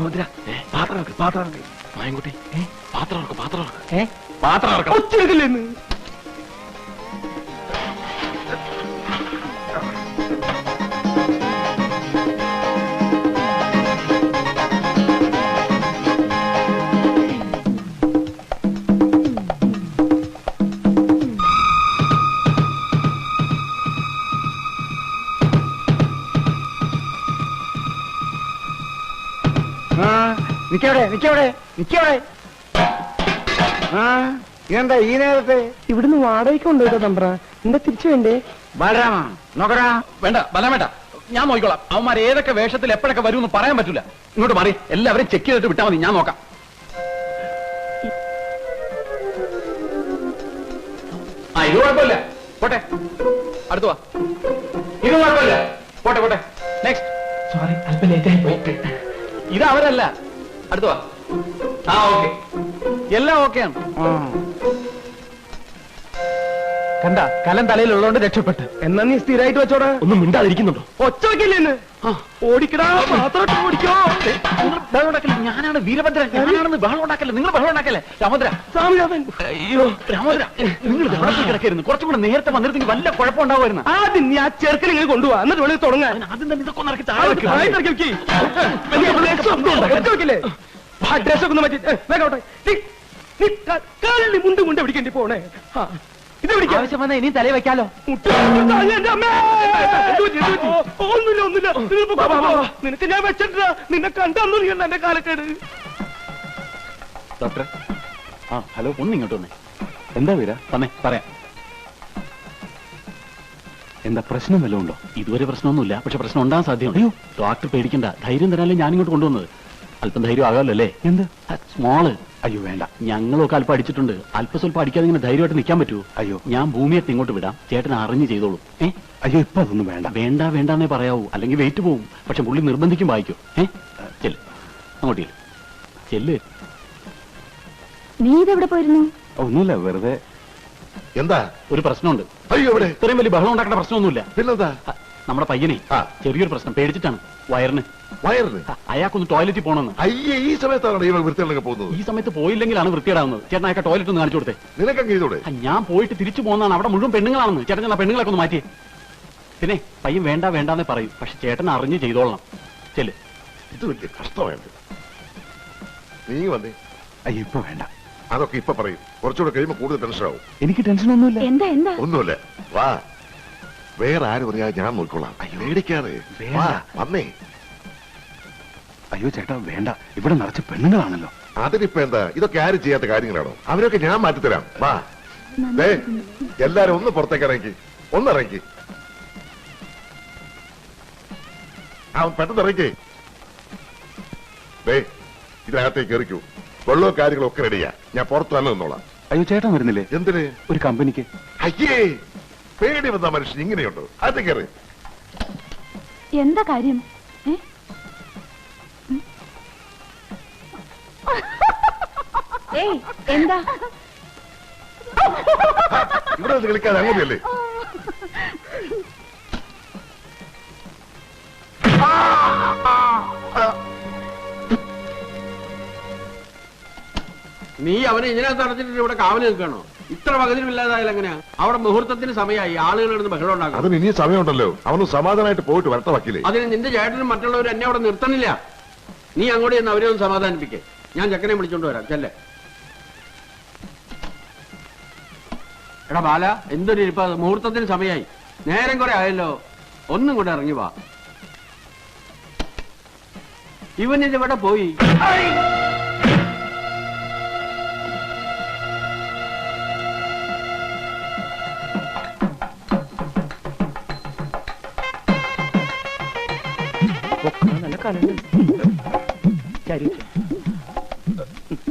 രാമചന്ദ്ര പാത്രം മായൻകുട്ടി പാത്രം എന്താ ഈ നേരത്തെ ഇവിടുന്ന് വാടകയ്ക്ക് കൊണ്ടുപോയിട്ടോ തമ്പ്ര. എന്താ തിരിച്ചു വേണ്ടേ? ബലരാമ നോക്കടാ. വേണ്ട ബലം വേണ്ട, ഞാൻ നോക്കിക്കോളാം. അവന്മാർ ഏതൊക്കെ വേഷത്തിൽ എപ്പോഴൊക്കെ വരുമെന്ന് പറയാൻ പറ്റില്ല. ഇങ്ങോട്ട് മാറി, എല്ലാവരും ചെക്ക് ചെയ്തിട്ട് വിട്ടാൽ മതി, ഞാൻ നോക്കാം. ഇത് കുഴപ്പമില്ല, പോട്ടെ. അടുത്ത് വാ. ഇത് കുഴപ്പമില്ല, പോട്ടെ. നെക്സ്റ്റ്. സോറി, അല്പം ലേറ്റ് ആയി പോയി. ഇത് അവരല്ല, അടുത്ത് വാ. ഓക്കെ, എല്ലാം ഓക്കെയാണ്. കണ്ട കലം തലയിലുള്ളതുകൊണ്ട് രക്ഷപ്പെട്ട്. എന്നാ നീ സ്ഥിരമായിട്ട് വെച്ചോടാ. ഒന്നും മിണ്ടാതിരിക്കുന്നുണ്ടോ? ഒച്ച വയ്ക്കില്ലേ? ഓടിക്കടാ, മാത്രം ഓടിക്കോ. നിങ്ങൾ ബഹളം ഉണ്ടാക്കല്ലേ, ഞാനാണ് വീരഭദ്രൻ, ഞാനാണെന്ന് ബഹളം ഉണ്ടാക്കല്ലേ, നിങ്ങൾ ബഹളം ഉണ്ടാക്കല്ലേ. രാമോദ്ര, അയ്യോ രാമോദ്ര, നിങ്ങൾ കിടക്കായിരുന്നു. കുറച്ചും കൂടെ നേരത്തെ വന്നിരുന്നെങ്കിൽ വല്ല കുഴപ്പമുണ്ടാവുമായിരുന്നു. ആദ്യം നീ ആ ചെറുക്കനെ ഇങ്ങനെ കൊണ്ടുപോവാ, എന്നിട്ട് വേണമെങ്കിൽ തുടങ്ങാൻ. ആദ്യം തന്നെ ഇതൊക്കെ നടക്കി താഴെ വെക്കില്ലേ? ഡ്രസ് ഒക്കെ ഒന്ന് മാറ്റി വേഗോട്ടെ. നീ മുണ്ട് പിടിക്കേണ്ടി പോണേ. ഇത് ആവശ്യം വന്നാൽ ഇനിയും തലയിൽ വെക്കാലോ. ഒന്നുമില്ല. നിനക്ക് ഞാൻ വെച്ചിട്ടാ, നിന്നെ കണ്ടു എന്റെ കാലക്കേട്. ഡോക്ടറെ, ഹലോ, ഒന്നിങ്ങോട്ട് വന്നേ. എന്താ വീര? തന്നെ പറയാം. എന്താ പ്രശ്നം വല്ലതും ഉണ്ടോ? ഇതുവരെ പ്രശ്നമൊന്നുമില്ല, പക്ഷെ പ്രശ്നം ഉണ്ടാകാൻ സാധ്യതയുണ്ട്. അയ്യോ ഡോക്ടർ പേടിക്കണ്ട, ധൈര്യം തരാനല്ലേ ഞാനിങ്ങോട്ട് കൊണ്ടുവന്നത്. അല്പം ധൈര്യം ആകാമല്ലോ അല്ലേ? എന്ത് സ്മോള്? അയ്യോ വേണ്ട, ഞങ്ങളൊക്കെ അല്പം അടിച്ചിട്ടുണ്ട്. അല്പം സ്വല്പം അടിക്കാതെ ഇങ്ങനെ ധൈര്യമായിട്ട് നിൽക്കാൻ പറ്റുമോ? അയ്യോ, ഞാൻ ഭൂമിയെ ഇങ്ങോട്ട് വിടാം, ചേട്ടൻ അറിഞ്ഞ് ചെയ്തോളൂ. അയ്യോ ഇപ്പൊ അതൊന്നും വേണ്ടെന്നേ പറയാവൂ, അല്ലെങ്കിൽ വെയിറ്റ് പോവും. പക്ഷെ പുള്ളി നിർബന്ധിക്കും വായിക്കോ. ചെല്ല്, അങ്ങോട്ട് ചെല്ല്. നീ ഇതെവിടെ പോയിരുന്നു? ഒന്നുമില്ല, വെറുതെ. എന്താ? ഒരു പ്രശ്നമുണ്ട്. അയ്യോ, ഇത്രയും വലിയ ബഹളം ഉണ്ടാക്കേണ്ട പ്രശ്നമൊന്നുമില്ല. പിന്നെന്താ? നമ്മുടെ പയ്യനെ ചെറിയൊരു പ്രശ്നം, പേടിച്ചിട്ടാണ്. വയറിന് അയാൾക്കൊന്ന് ടോയ്ലറ്റിൽ പോകണമെന്ന്. അയ്യേ, ഈ സമയത്താണ് ഇവൾ വൃത്തികളൊക്കെ പോകുന്നത്. ഈ സമയത്ത് പോയില്ലെങ്കിലാണ് വൃത്തിയിടാവുന്നത്. ചേട്ടൻ അയാൾക്ക് ടോയ്ലറ്റ് ഒന്ന് കാണിച്ചു കൊടുത്തേ. നിനക്കങ്ങ് ചെയ്തോടെ? ഞാൻ പോയിട്ട് തിരിച്ചു പോകുന്നതാണ്, അവിടെ മുഴുവൻ പെണ്ണുങ്ങളാണെന്ന്. ചേട്ടൻ ആ പെണ്ണുങ്ങളൊക്കെ ഒന്ന് മാറ്റിയേ. പിന്നെ പയ്യൻ വേണ്ടാന്നേ പറയൂ, പക്ഷെ ചേട്ടൻ അറിഞ്ഞ് ചെയ്തോളണം. ചെല്ല്. ഇത് വലിയ കഷ്ടമായിട്ട്. നീ വന്നേ. അയ്യോ ഇപ്പൊ വേണ്ട, അതൊക്കെ ഇപ്പൊ പറയും. കുറച്ചുകൂടെ കഴിയുമ്പോൾ കൂടുതൽ ടെൻഷനാവും. എനിക്ക് ടെൻഷനൊന്നുമില്ല. എന്താ ഒന്നുമില്ല, വാ. വേറെ ആര് പറയാ, ഞാൻ നോക്കിക്കോളാം. പേടിക്കാതെ വന്നേ. അയ്യോ ചേട്ടാ വേണ്ട, ഇവിടെ നിറച്ച് പെണ്ണുങ്ങളാണല്ലോ. അതിനിപ്പോ എന്താ? ഇതൊക്കെ ആരും ചെയ്യാത്ത കാര്യങ്ങളാണോ? അവരൊക്കെ ഞാൻ മാറ്റിത്തരാം. വാ, എല്ലാരും ഒന്ന് പുറത്തേക്ക് ഇറങ്ങി, ഒന്നിറങ്ങി. അവൻ പെട്ടെന്ന് ഇറങ്ങി. ഇതിനകത്തേക്ക് എറിക്കൂ. വെള്ളവും കാര്യങ്ങളും ഒക്കെ റെഡിയാ. ഞാൻ പുറത്ത് തന്നെ നിന്നോളാം. അയ്യോ ചേട്ടൻ വരുന്നില്ലേ? എന്തിന്? ഒരു കമ്പനിക്ക്. അയ്യേ, പേടി വന്ന മനുഷ്യൻ ഇങ്ങനെയുണ്ടോ? അത് കയറി. എന്താ കാര്യം? എന്താ ഇവിടെ കളിക്കാതെ അങ്ങനെയല്ലേ? നീ അവനെ ഇതിനകത്ത് അടച്ചിട്ട് ഇവിടെ കാവല് നിൽക്കണോ? ഇത്ര പകുതിയില്ലാതായാലും എങ്ങനെയാ? അവിടെ മുഹൂർത്തത്തിന് സമയമായി, ആളുകൾ ഇരുന്ന് ബഹളം ഉണ്ടാക്കും. അതിന് ഇനിയും സമയമുണ്ടല്ലോ. അവന് സമാധാനമായിട്ട് പോയിട്ട് വരട്ടെ വക്കീലേ. അതിന് നിന്റെ ചേട്ടനും മറ്റുള്ളവരും എന്നെ അവിടെ നിർത്തണില്ല. നീ അങ്ങോട്ട് ചെന്ന് അവരെ ഒന്ന് സമാധാനിപ്പിക്കേ. ഞാൻ ചെക്കനെ വിളിച്ചോണ്ട് വരാം. ചെല്ലേ. എടാ ബാല, എന്തൊരു ഇരിപ്പ, മുഹൂർത്തത്തിന് സമയമായി, നേരം കുറെ ആയല്ലോ. ഒന്നും കൂടെ ഇറങ്ങി വാ. ഇവനിതിവിടെ പോയി.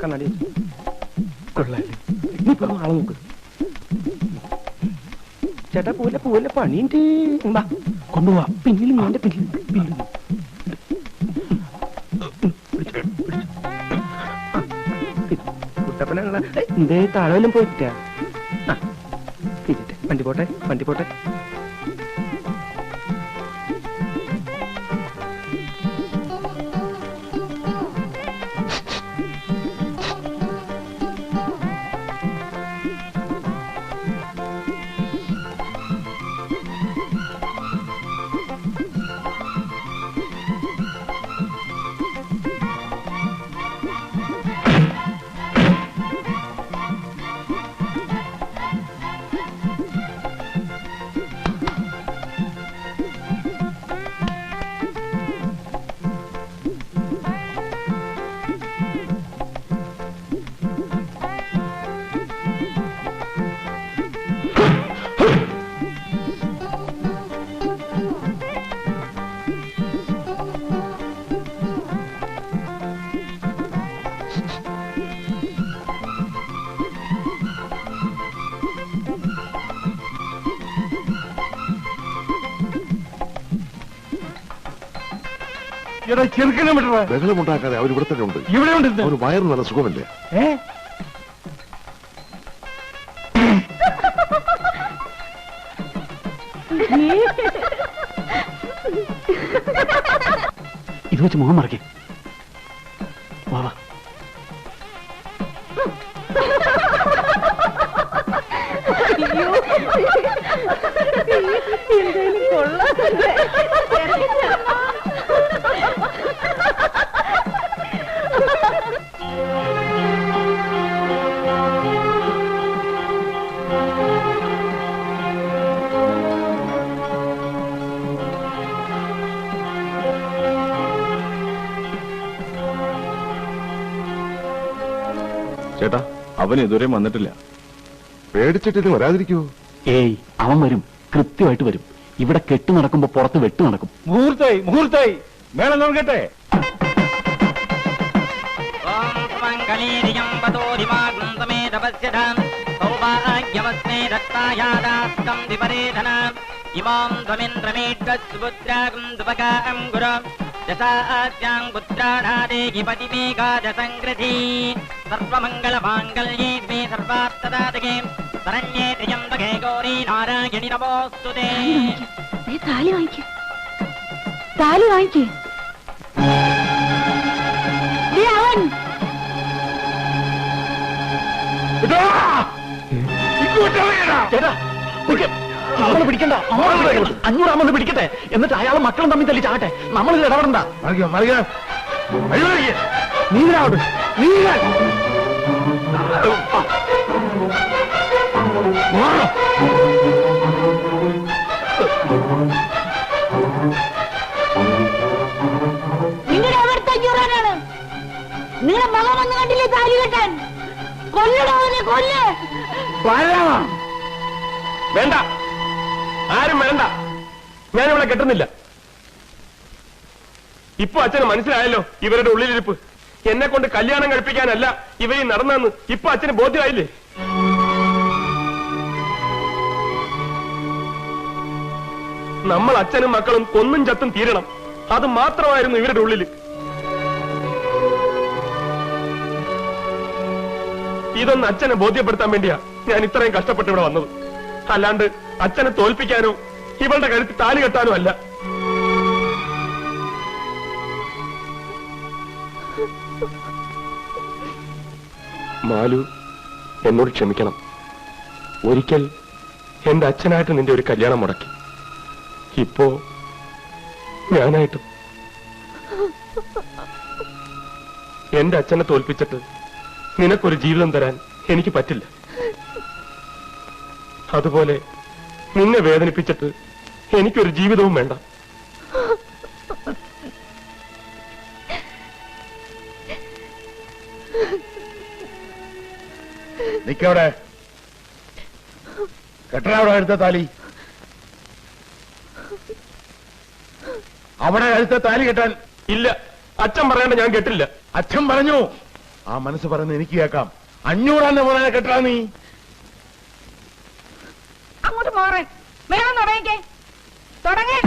കണ്ണാടി കൊള്ളാല്ലേ? ആളെ നോക്ക്. ചേട്ടാ പോലെ പണിയുണ്ട്. കൊണ്ടുപോവാ. പിന്നിൽ നിന്റെ പിന്നിൽ കുട്ടപ്പനുള്ള എന്തേ താഴെല്ലാം പോയിട്ടാ. വണ്ടി പോട്ടെ. ചെറുക്കനെ വിട്ട ബഹളമുണ്ടാക്കാതെ അവർ ഇവിടെ തന്നെ ഉണ്ട്. ഇവിടെ ഉണ്ട്. അവർ വയറ് നല്ല സുഖമല്ലേ? ഇത് വെച്ച് മുഖം മറക്കേ. വാ വാ. ചേട്ടാ, അവൻ ഇതുവരെ വന്നിട്ടില്ല. പേടിച്ചിട്ട് വരാതിരിക്കൂ. ഏയ്, അവൻ വരും, കൃത്യമായിട്ട് വരും. ഇവിടെ കെട്ട് നടക്കുമ്പോ പുറത്ത് വെട്ട് നടക്കും. മുഹൂർത്തായി മേളം നോക്കട്ടെ. സർവമംഗളമാംഗല്യേ സർവാർത്ഥദാതകേ ശരണ്യേ ത്ര്യംബകേ ഗൗരീ നാരായണി നമോസ്തുതേ. താലി വാങ്ങിക്കേ, താലി വാങ്ങിക്കേ. ചേട്ടാ, നമ്മള് പിടിക്കണ്ട, 500 പിടിക്കട്ടെ. എന്നിട്ട് അയാളെ മക്കളും തമ്മിൽ തല്ലി ചാകട്ടെ. നമ്മളിത് ഇടപെടണ്ട. നീങ്ങാവട്ടെ, നീങ്ങാൻ. നിങ്ങളുടെ അവിടുത്തെ 500 നിങ്ങളുടെ മകൻ വന്ന് കണ്ടില്ലേ താലി കെട്ടാൻ? കൊല്ലടവനെ കൊല്ല്. വേണ്ട, ആരും വേണ്ട, ഞാനിവിടെ കെട്ടുന്നില്ല. ഇപ്പൊ അച്ഛന് മനസ്സിലായല്ലോ ഇവരുടെ ഉള്ളിലിരിപ്പ്. എന്നെ കൊണ്ട് കല്യാണം കഴിപ്പിക്കാനല്ല ഇവരീ നടന്നെന്ന് ഇപ്പൊ അച്ഛന് ബോധ്യമായില്ലേ? നമ്മൾ അച്ഛനും മക്കളും കൊന്നും ചത്തും തീരണം, അത് മാത്രമായിരുന്നു ഇവരുടെ ഉള്ളില്. ഇതൊന്ന് അച്ഛനെ ബോധ്യപ്പെടുത്താൻ വേണ്ടിയാ ഞാൻ ഇത്രയും കഷ്ടപ്പെട്ട് ഇവിടെ വന്നത്. അല്ലാണ്ട് അച്ഛനെ തോൽപ്പിക്കാനോ ഇവളുടെ കഴുത്തിൽ താലി കെട്ടാനോ അല്ല. മാലു, എന്നോട് ക്ഷമിക്കണം. ഒരിക്കൽ എന്റെ അച്ഛനായിട്ട് നിന്റെ ഒരു കല്യാണം മുടക്കി. ഇപ്പോ ഞാനായിട്ടും എന്റെ അച്ഛനെ തോൽപ്പിച്ചിട്ട് നിനക്കൊരു ജീവിതം തരാൻ എനിക്ക് പറ്റില്ല. അതുപോലെ നിന്നെ വേദനിപ്പിച്ചിട്ട് എനിക്കൊരു ജീവിതവും വേണ്ട. നിക്കവിടെ, കെട്ടവിടെ അടുത്ത താലി. അവിടെ അടുത്ത താലി കെട്ടാൻ ഇല്ല, അച്ഛൻ പറയേണ്ട, ഞാൻ കേട്ടില്ല. അച്ഛൻ പറഞ്ഞു, ആ മനസ്സ് പറയുന്നത് എനിക്ക് കേൾക്കാം. 500 പോലെ കെട്ടാ നീ. അങ്ങോട്ട് മാറാൻ വേണം തുടങ്ങിക്കേ, തുടങ്ങേ.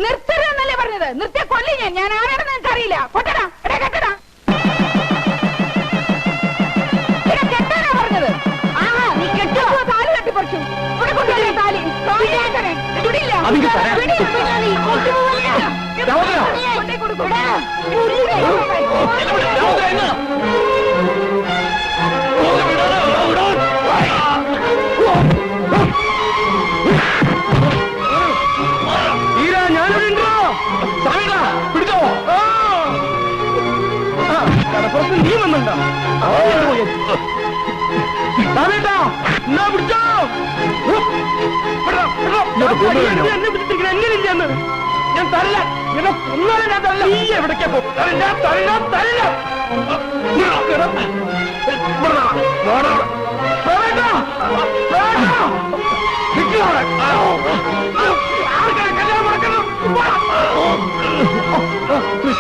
നിർത്തരുന്നല്ലേ പറഞ്ഞത്? നിർത്തിയ കൊല്ലി ഞാൻ ആരാണെന്ന് നിങ്ങൾക്ക് അറിയില്ല. കൊട്ടടാ, എടാ കെട്ടടാ, കെട്ടാനാ പറഞ്ഞത്. ആ നീ കെട്ടുക, താലി കെട്ടിപ്പറിച്ചു. ഇവിടെ കൊണ്ടുവല്ലേ താലി? വിടില്ല. കടപ്പുറത്ത് നീ വന്നുണ്ടോ? എന്നെ പിടിച്ചിരിക്കുന്ന എങ്ങനെയില്ലെന്ന് ഞാൻ തല്ല. എന്നെ ഒന്നാലും ഞാൻ തല്ല. നീ എവിടേക്കാ പോ? ഞാൻ തല്ല തല്ല.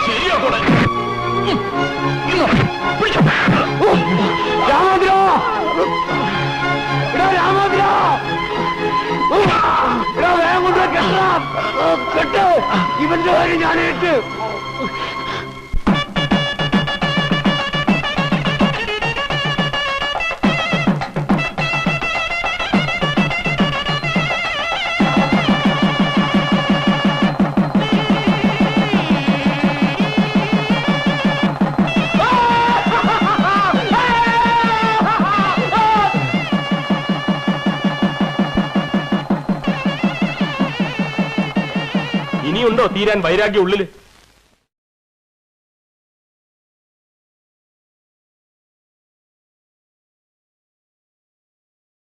ശരിയാ പോണേ. രാമോദ്ര, രാമോദ്ര, ഇവന്റെ കാര്യം ഞാനേറ്റ്. ഇനിയുണ്ടോ തീരാൻ വൈരാഗ്യം ഉള്ളില്?